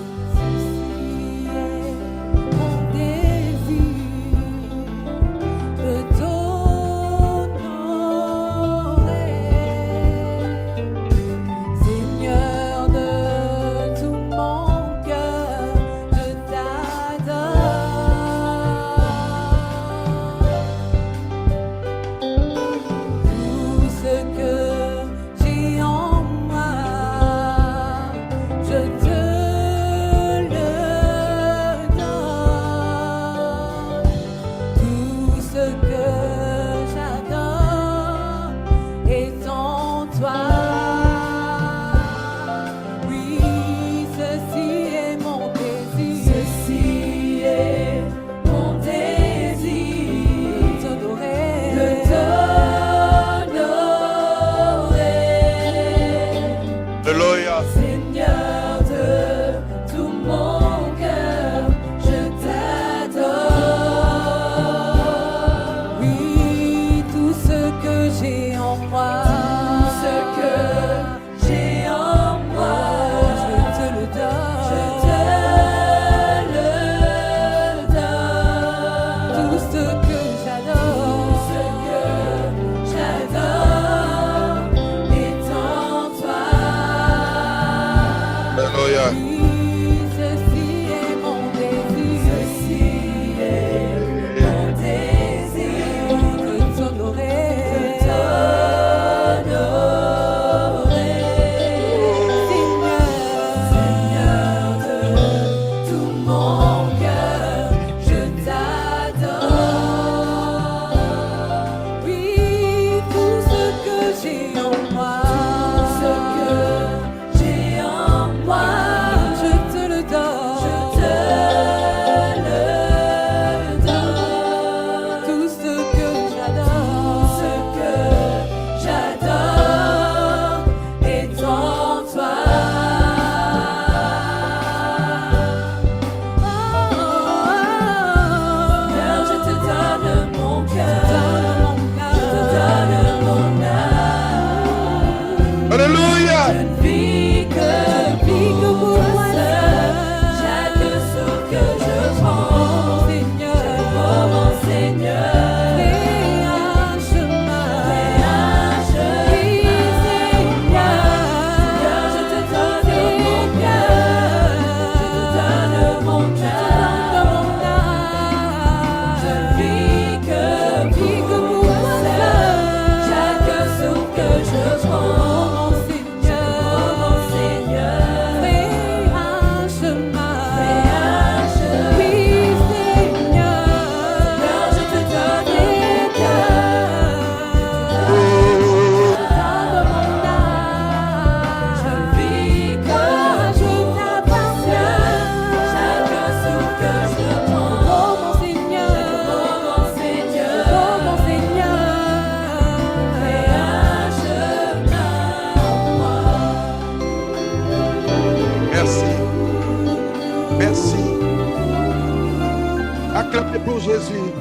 Acclamez pour Jésus.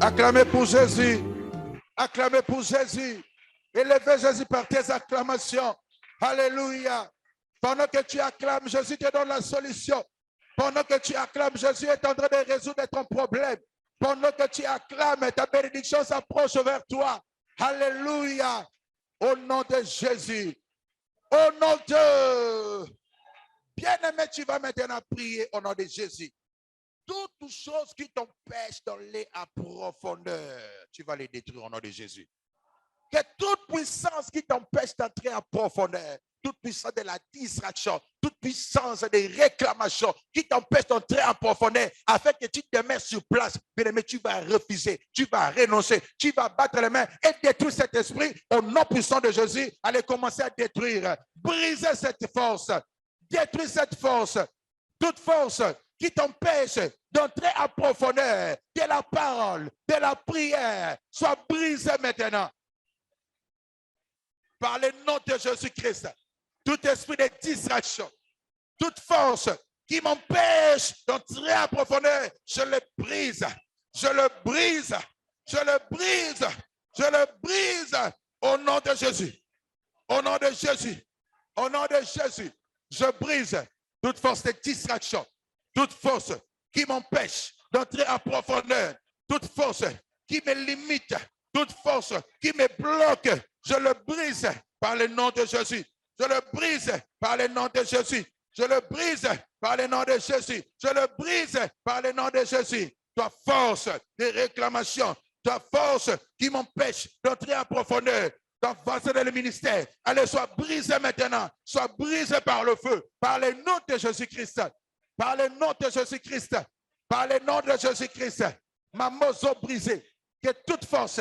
Acclamez pour Jésus. Acclamez pour Jésus. Élevez Jésus par tes acclamations. Alléluia. Pendant que tu acclames, Jésus te donne la solution. Pendant que tu acclames, Jésus est en train de résoudre ton problème. Pendant que tu acclames, ta bénédiction s'approche vers toi. Alléluia. Au nom de Jésus. Au nom de... Bien-aimé, tu vas maintenant prier au nom de Jésus. Toutes choses qui t'empêchent d'aller à profondeur, tu vas les détruire au nom de Jésus. Que toute puissance qui t'empêche d'entrer en profondeur, toute puissance de la distraction, toute puissance des réclamations qui t'empêche d'entrer en profondeur, afin que tu te mettes sur place, bien-aimé, tu vas refuser, tu vas renoncer, tu vas battre les mains et détruire cet esprit au nom puissant de Jésus. Allez commencer à détruire, briser cette force, détruire cette force, toute force qui t'empêche d'entrer en profondeur de la parole, de la prière, soit brisée maintenant. Par le nom de Jésus-Christ, tout esprit de distraction, toute force qui m'empêche d'entrer en profondeur, je le brise, je le brise, je le brise, je le brise au nom de Jésus, au nom de Jésus, au nom de Jésus. Je brise toute force de distraction, toute force qui m'empêche d'entrer en profondeur, toute force qui me limite, toute force qui me bloque, je le brise par le nom de Jésus. Je le brise par le nom de Jésus. Je le brise par le nom de Jésus. Je le brise par le nom de Jésus. Toi, force de réclamation, toi, force qui m'empêche d'entrer en profondeur, ta force dans le ministère, allez, soit brisée maintenant, soit brisée par le feu, par le nom de Jésus-Christ. Par le nom de Jésus-Christ. Par le nom de Jésus-Christ. Ma mozo brisée. Que toute force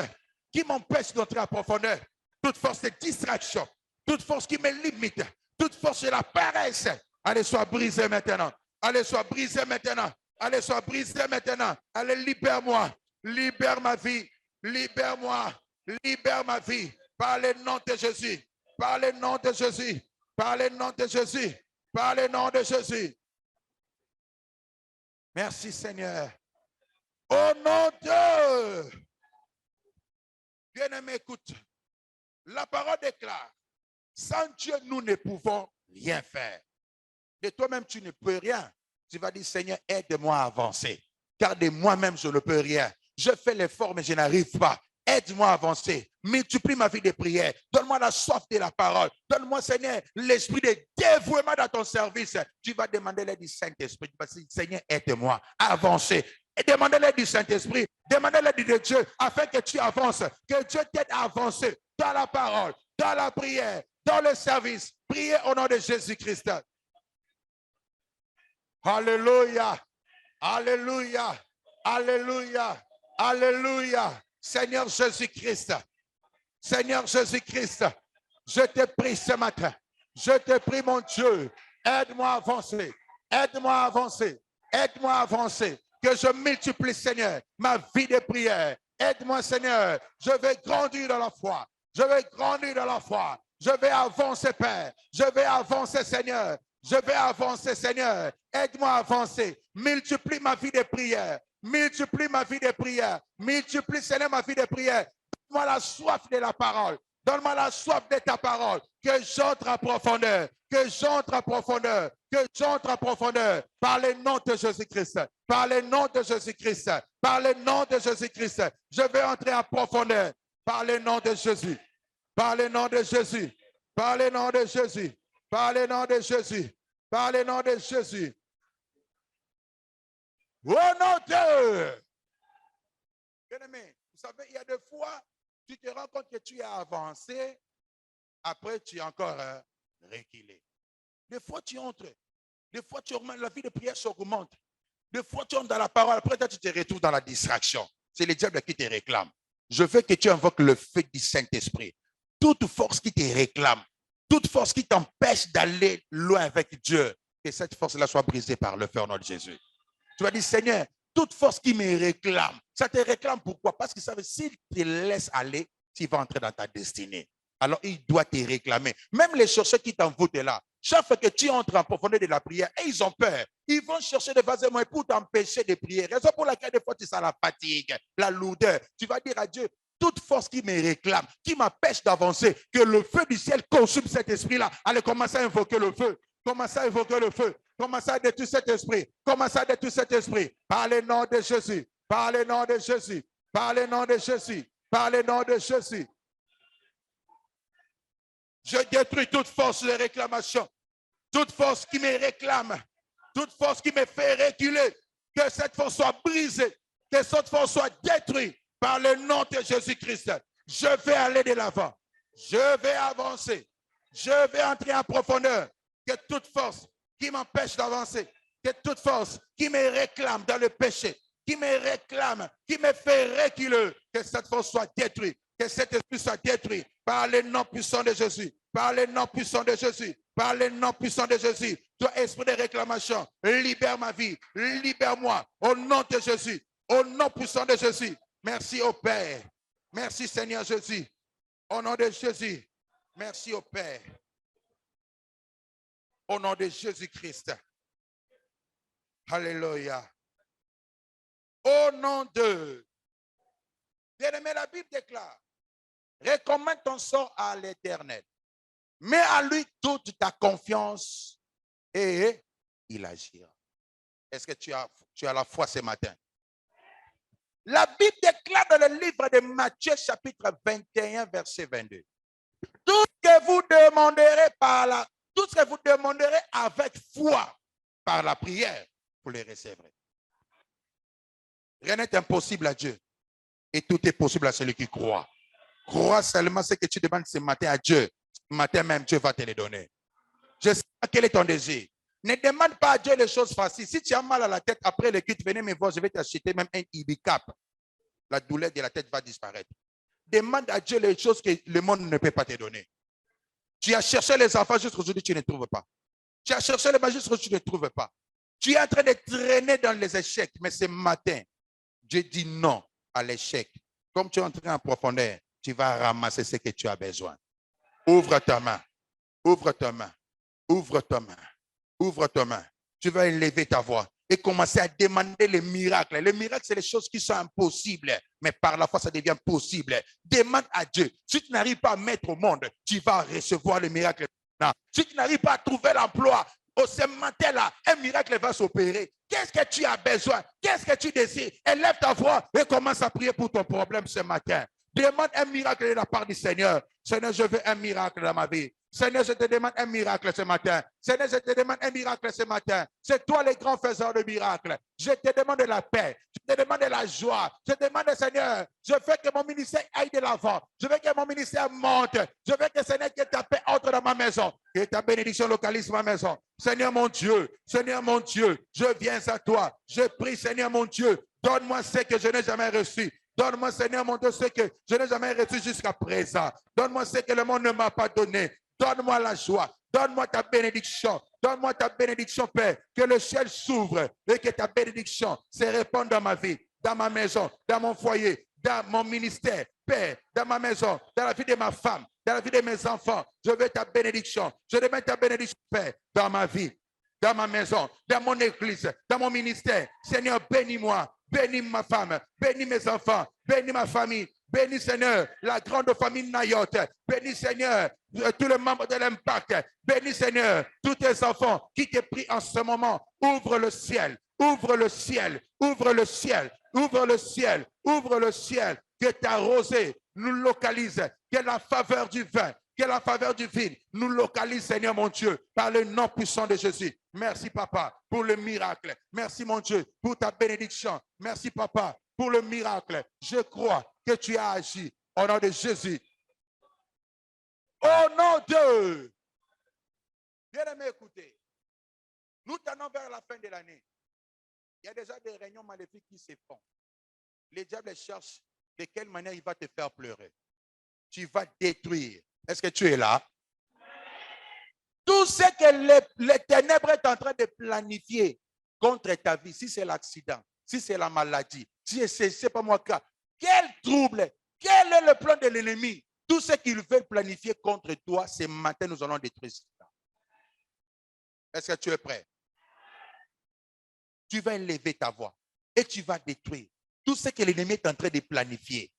qui m'empêche d'entrer en profondeur, toute force de distraction, toute force qui me limite, toute force de la paresse, allez, soit brisée maintenant. Allez, soit brisée maintenant. Allez, soit brisée maintenant. Allez, libère-moi. Libère ma vie. Libère-moi. Libère ma vie. Par le nom de Jésus. Par le nom de Jésus. Par le nom de Jésus. Par le nom de Jésus. Merci, Seigneur. Au nom de... Bien-aimé, écoute. La parole déclare, sans Dieu, nous ne pouvons rien faire. De toi-même, tu ne peux rien. Tu vas dire, Seigneur, aide-moi à avancer. Car de moi-même, je ne peux rien. Je fais l'effort, mais je n'arrive pas. Aide-moi à avancer. Multiplie ma vie de prière. Donne-moi la soif de la parole. Donne-moi, Seigneur, l'esprit de dévouement dans ton service. Tu vas demander l'aide du Saint-Esprit. Tu vas dire, Seigneur, aide-moi à avancer. Et demandez l'aide du Saint-Esprit. Demandez l'aide de Dieu afin que tu avances. Que Dieu t'aide à avancer dans la parole, dans la prière, dans le service. Priez au nom de Jésus-Christ. Alléluia. Alléluia. Alléluia. Alléluia. Seigneur Jésus-Christ. Seigneur Jésus-Christ. Je te prie ce matin. Je te prie, mon Dieu. Aide-moi à avancer. Aide-moi à avancer. Aide-moi à avancer. Que je multiplie, Seigneur, ma vie de prière. Aide-moi, Seigneur. Je vais grandir dans la foi. Je vais grandir dans la foi. Je vais avancer, Père. Je vais avancer, Seigneur. Je vais avancer, Seigneur. Aide-moi à avancer. Multiplie ma vie de prière. Multiplie ma vie de prière. Multiplie, Seigneur, ma vie de prière. Donne-moi la soif de la parole. Donne-moi la soif de ta parole. Que j'entre en profondeur. Que j'entre en profondeur. Que j'entre en profondeur. Par le nom de Jésus-Christ. Par le nom de Jésus-Christ. Par le nom de Jésus-Christ. Je vais entrer en profondeur. Par le nom de Jésus. Par le nom de Jésus. Par le nom de Jésus. Par le nom de Jésus. Par le nom de Jésus. Au nom de... Bien-aimé, vous savez, il y a des fois, tu te rends compte que tu as avancé, après tu es encore reculé. Des fois, tu entres. Des fois, la vie de prière s'augmente. Des fois, tu entres dans la parole. Après, tu te retrouves dans la distraction. C'est le diable qui te réclame. Je veux que tu invoques le feu du Saint-Esprit. Toute force qui te réclame, toute force qui t'empêche d'aller loin avec Dieu, que cette force-là soit brisée par le feu au nom de Jésus. Tu vas dire, Seigneur, toute force qui me réclame, ça te réclame pourquoi? Parce que ça veut dire, s'il te laisse aller, tu vas entrer dans ta destinée. Alors, il doit te réclamer. Même les chercheurs qui t'envoûtent là, chaque fois que tu entres en profondeur de la prière, et ils ont peur. Ils vont chercher des vases pour t'empêcher de prier. Raison pour laquelle des fois tu sens la fatigue, la lourdeur. Tu vas dire à Dieu, toute force qui me réclame, qui m'empêche d'avancer, que le feu du ciel consume cet esprit-là. Allez, commencez à invoquer le feu. Commencez à invoquer le feu. Commencez à détruire cet esprit. Commencez à détruire cet esprit. Par le nom de Jésus. Par le nom de Jésus. Par le nom de Jésus. Par le nom de Jésus. Je détruis toute force de réclamation. toute force qui me réclame, toute force qui me fait reculer, que cette force soit brisée, que cette force soit détruite par le nom de Jésus-Christ. Je vais aller de l'avant. Je vais avancer. Je vais entrer en profondeur. Que toute force qui m'empêche d'avancer, que toute force qui me réclame dans le péché, qui me réclame, qui me fait reculer, que cette force soit détruite, que cet esprit soit détruit par le nom puissant de Jésus, par le nom puissant de Jésus, par le nom puissant de Jésus. Toi, esprit de réclamation, libère ma vie, libère-moi au nom de Jésus, au nom puissant de Jésus. Merci au Père. Merci Seigneur Jésus. Au nom de Jésus. Merci au Père. Au nom de Jésus-Christ. Alléluia. Au nom de... Bien-aimé, la Bible déclare, recommande ton sort à l'Éternel. Mets à lui toute ta confiance et il agira. Est-ce que tu as la foi ce matin? La Bible déclare dans le livre de Matthieu, chapitre 21, verset 22. Tout ce que vous demanderez avec foi par la prière, vous le recevrez. Rien n'est impossible à Dieu. Et tout est possible à celui qui croit. Crois seulement ce que tu demandes ce matin à Dieu. Ce matin même, Dieu va te les donner. Je sais pas quel est ton désir. Ne demande pas à Dieu les choses faciles. Si tu as mal à la tête après le culte, venez me voir, je vais t'acheter même un Ibicap. La douleur de la tête va disparaître. Demande à Dieu les choses que le monde ne peut pas te donner. Tu as cherché les enfants jusqu'à aujourd'hui, tu ne trouves pas. Tu as cherché les magistrats, tu ne trouves pas. Tu es en train de traîner dans les échecs, mais ce matin, Dieu dit non à l'échec. Comme tu es entré en profondeur, tu vas ramasser ce que tu as besoin. Ouvre ta main. Ouvre ta main. Ouvre ta main. Ouvre ta main. Tu vas élever ta voix et commencer à demander les miracles. Les miracles, c'est les choses qui sont impossibles, mais par la foi, ça devient possible. Demande à Dieu. Si tu n'arrives pas à mettre au monde, tu vas recevoir le miracle. Si tu n'arrives pas à trouver l'emploi, au ce matin-là, un miracle va s'opérer. Qu'est-ce que tu as besoin? Qu'est-ce que tu désires? Élève ta voix et commence à prier pour ton problème ce matin. Demande un miracle de la part du Seigneur. Seigneur, je veux un miracle dans ma vie. Seigneur, je te demande un miracle ce matin. Seigneur, je te demande un miracle ce matin. C'est toi le grand faiseur de miracles. Je te demande de la paix. Je te demande de la joie. Je te demande, Seigneur, je veux que mon ministère aille de l'avant. Je veux que mon ministère monte. Je veux que, Seigneur, que ta paix entre dans ma maison. Que ta bénédiction localise ma maison. Seigneur mon Dieu, je viens à toi. Je prie, Seigneur mon Dieu, donne-moi ce que je n'ai jamais reçu. Donne-moi, Seigneur mon Dieu, ce que je n'ai jamais reçu jusqu'à présent. Donne-moi ce que le monde ne m'a pas donné. Donne-moi la joie. Donne-moi ta bénédiction. Donne-moi ta bénédiction, Père. Que le ciel s'ouvre et que ta bénédiction se répande dans ma vie, dans ma maison, dans mon foyer, dans mon ministère. Père, dans ma maison, dans la vie de ma femme, dans la vie de mes enfants. Je veux ta bénédiction. Je demande ta bénédiction, Père, dans ma vie, dans ma maison, dans mon église, dans mon ministère. Seigneur, bénis-moi. Bénis ma femme, bénis mes enfants, bénis ma famille, bénis Seigneur la grande famille Nayotte, bénis Seigneur tous les membres de l'Impact, bénis Seigneur tous tes enfants qui te prient en ce moment. Ouvre le ciel, ouvre le ciel, ouvre le ciel, ouvre le ciel, ouvre le ciel, que ta rosée nous localise, que la faveur du vin, que la faveur du vin nous localise, Seigneur mon Dieu, par le nom puissant de Jésus. Merci, Papa, pour le miracle. Merci, mon Dieu, pour ta bénédiction. Merci, Papa, pour le miracle. Je crois que tu as agi au nom de Jésus. Au nom de... Bien-aimés, écoutez. Nous tendons vers la fin de l'année. Il y a déjà des réunions maléfiques qui se font. Les diables cherchent de quelle manière il va te faire pleurer. Tu vas détruire. Est-ce que tu es là? Tout ce que les ténèbres est en train de planifier contre ta vie, si c'est l'accident, si c'est la maladie, si c'est pas moi, quel trouble, quel est le plan de l'ennemi? Tout ce qu'il veut planifier contre toi, ce matin, nous allons détruire ça. Est-ce que tu es prêt? Tu vas élever ta voix et tu vas détruire tout ce que l'ennemi est en train de planifier.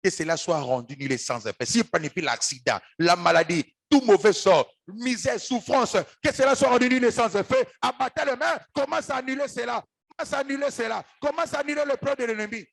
Que cela soit rendu nul et sans effet. S'il planifie l'accident, la maladie, tout mauvais sort, misère, souffrance, que cela soit rendu nul et sans effet, abattez les mains, commence à annuler cela. Commence à annuler cela. Commence à annuler le plan de l'ennemi.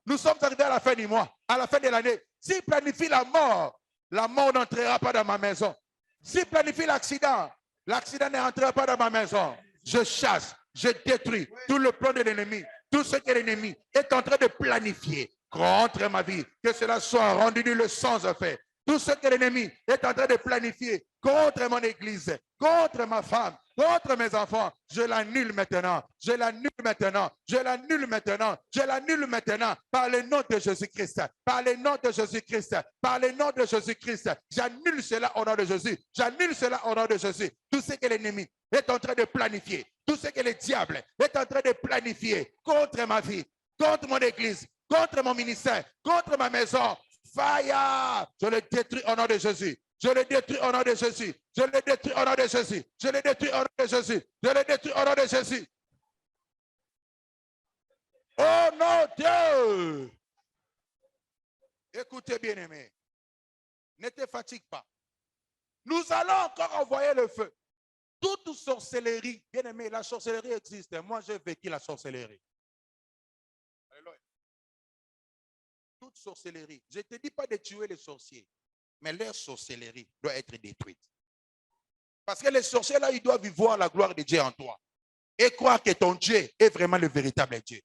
Nous sommes arrivés à la fin du mois, à la fin de l'année. S'il planifie la mort n'entrera pas dans ma maison. S'il planifie l'accident L'accident ne rentrera pas dans ma maison. Je chasse, je détruis tout le plan de l'ennemi, tout ce que l'ennemi est en train de planifier contre ma vie. Que cela soit rendu nul sans effet. Tout ce que l'ennemi est en train de planifier contre mon église, contre ma femme, contre mes enfants, je l'annule maintenant. Je l'annule maintenant. Je l'annule maintenant. Je l'annule maintenant. Par le nom de Jésus-Christ. Par le nom de Jésus-Christ. Par le nom de Jésus-Christ. J'annule cela au nom de Jésus. J'annule cela au nom de Jésus. Tout ce que l'ennemi est en train de planifier, tout ce que le diable est en train de planifier contre ma vie, contre mon église, contre mon ministère, contre ma maison. Fire! Je le détruis au nom de Jésus. Je le détruis au nom de Jésus. Je le détruis au nom de Jésus. Je le détruis au nom de Jésus. Je le détruis au nom de Jésus. Oh non, Dieu! Écoutez, bien-aimés. Ne te fatigue pas. Nous allons encore envoyer le feu. Toute sorcellerie, bien-aimé, la sorcellerie existe. Moi, j'ai vécu la sorcellerie. Alléluia. Toute sorcellerie. Je ne te dis pas de tuer les sorciers, mais leur sorcellerie doit être détruite. Parce que les sorciers, là, ils doivent y voir la gloire de Dieu en toi. Et croire que ton Dieu est vraiment le véritable Dieu.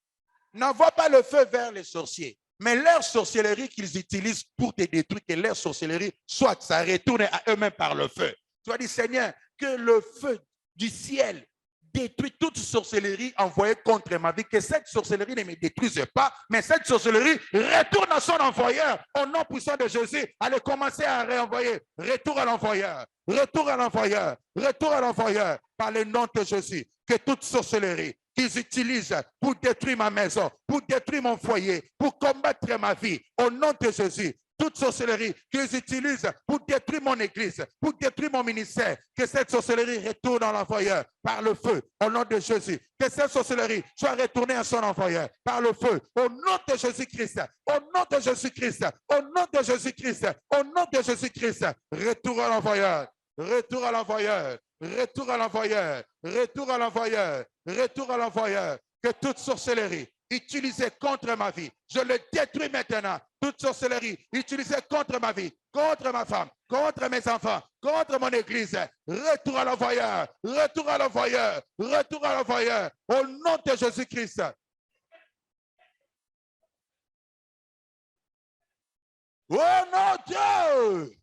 N'envoie pas le feu vers les sorciers. Mais leur sorcellerie qu'ils utilisent pour te détruire, que leur sorcellerie, soit ça retourne à eux-mêmes par le feu. Tu vas dire, Seigneur, que le feu du ciel détruit toute sorcellerie envoyée contre ma vie, que cette sorcellerie ne me détruise pas, mais cette sorcellerie retourne à son envoyeur. Au nom puissant de Jésus, allez commencer à réenvoyer. Retour à l'envoyeur, retour à l'envoyeur, retour à l'envoyeur, par le nom de Jésus, que toute sorcellerie qu'ils utilisent pour détruire ma maison, pour détruire mon foyer, pour combattre ma vie, au nom de Jésus, toute sorcellerie qu'ils utilisent pour détruire mon église, pour détruire mon ministère, que cette sorcellerie retourne à l'envoyeur par le feu, au nom de Jésus. Que cette sorcellerie soit retournée à son envoyeur par le feu, au nom de Jésus-Christ, au nom de Jésus-Christ, au nom de Jésus-Christ, au nom de Jésus-Christ. Retour à l'envoyeur, retour à l'envoyeur, retour à l'envoyeur, retour à l'envoyeur, retour à l'envoyeur. Que toute sorcellerie utilisée contre ma vie, je le détruis maintenant. Toute sorcellerie utilisée contre ma vie, contre ma femme, contre mes enfants, contre mon église. Retour à l'envoyeur, retour à l'envoyeur, retour à l'envoyeur. Au nom de Jésus-Christ. Oh non, Dieu!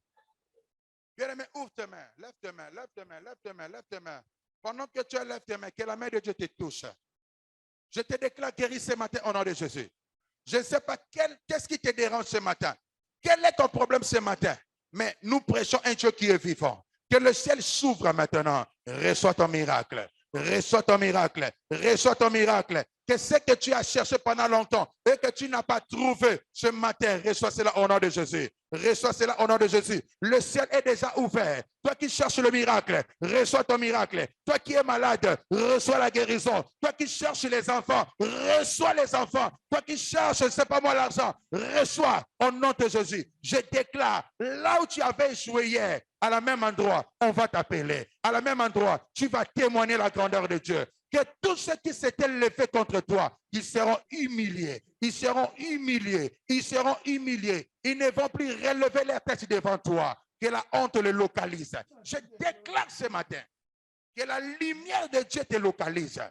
Bien-aimé, ouvre tes mains, lève tes mains, lève tes mains, lève tes mains, lève tes mains. Pendant que tu lèves tes mains, que la main de Dieu te touche. Je te déclare guéri ce matin au nom de Jésus. Je ne sais pas qu'est-ce qui te dérange ce matin. Quel est ton problème ce matin? Mais nous prêchons un Dieu qui est vivant. Que le ciel s'ouvre maintenant. Reçois ton miracle. Reçois ton miracle. Reçois ton miracle. Que ce que tu as cherché pendant longtemps et que tu n'as pas trouvé ce matin, reçois cela au nom de Jésus. Reçois cela au nom de Jésus. Le ciel est déjà ouvert. Toi qui cherches le miracle, reçois ton miracle. Toi qui es malade, reçois la guérison. Toi qui cherches les enfants, reçois les enfants. Toi qui cherches, je ne sais pas moi, l'argent, reçois au nom de Jésus. Je déclare, là où tu avais échoué hier, à la même endroit, on va t'appeler. À la même endroit, tu vas témoigner la grandeur de Dieu. Que tous ceux qui s'étaient levés contre toi, ils seront humiliés. Ils seront humiliés. Ils seront humiliés. Ils ne vont plus relever leur tête devant toi. Que la honte le localise. Je déclare ce matin que la lumière de Dieu te localise.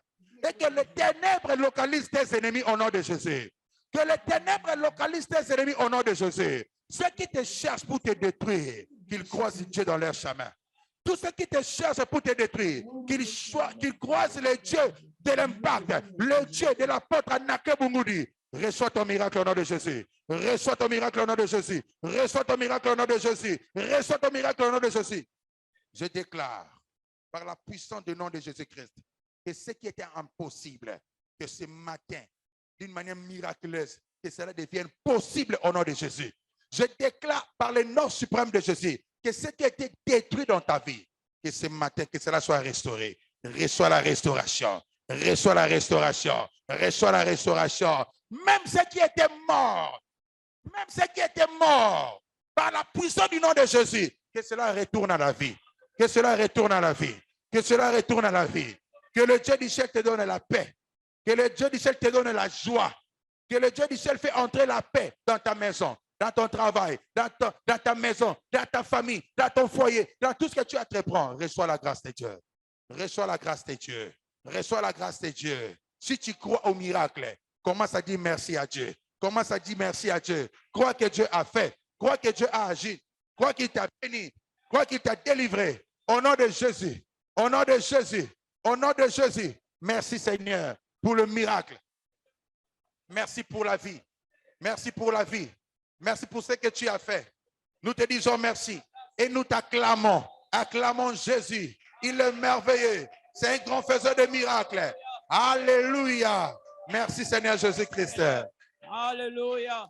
Et que les ténèbres localisent tes ennemis au nom de Jésus. Que les ténèbres localisent tes ennemis au nom de Jésus. Ceux qui te cherchent pour te détruire, qu'ils croisent Dieu dans leur chemin. Tous ceux qui te cherchent pour te détruire, qu'ils croisent le Dieu de l'impact, le Dieu de l'apôtre Anake Bungoudi. Reçois ton miracle au nom de Jésus. Reçois ton miracle au nom de Jésus. Reçois ton miracle au nom de Jésus. Reçois ton miracle au nom de Jésus. Je déclare, par la puissance du nom de Jésus-Christ, que ce qui était impossible, que ce matin, d'une manière miraculeuse, que cela devienne possible au nom de Jésus. Je déclare par le nom suprême de Jésus, que ce qui a été détruit dans ta vie, que ce matin, que cela soit restauré. Reçois la restauration. Reçois la restauration. Reçois la restauration. Même ceux qui étaient morts, même ceux qui étaient morts, par la puissance du nom de Jésus, que cela retourne à la vie. Que cela retourne à la vie. Que cela retourne à la vie. Que le Dieu du ciel te donne la paix. Que le Dieu du ciel te donne la joie. Que le Dieu du ciel fait entrer la paix dans ta maison. dans ton travail, dans ta maison, dans ta famille, dans ton foyer, dans tout ce que tu entreprends. Reçois la grâce de Dieu. Reçois la grâce de Dieu. Reçois la grâce de Dieu. Si tu crois au miracle, commence à dire merci à Dieu. Commence à dire merci à Dieu. Crois que Dieu a fait. Crois que Dieu a agi. Crois qu'il t'a béni. Crois qu'il t'a délivré. Au nom de Jésus. Au nom de Jésus. Au nom de Jésus. Merci Seigneur pour le miracle. Merci pour la vie. Merci pour la vie. Merci pour ce que tu as fait. Nous te disons merci. Et nous t'acclamons. Acclamons Jésus. Il est merveilleux. C'est un grand faiseur de miracles. Alléluia. Merci Seigneur Jésus-Christ. Alléluia.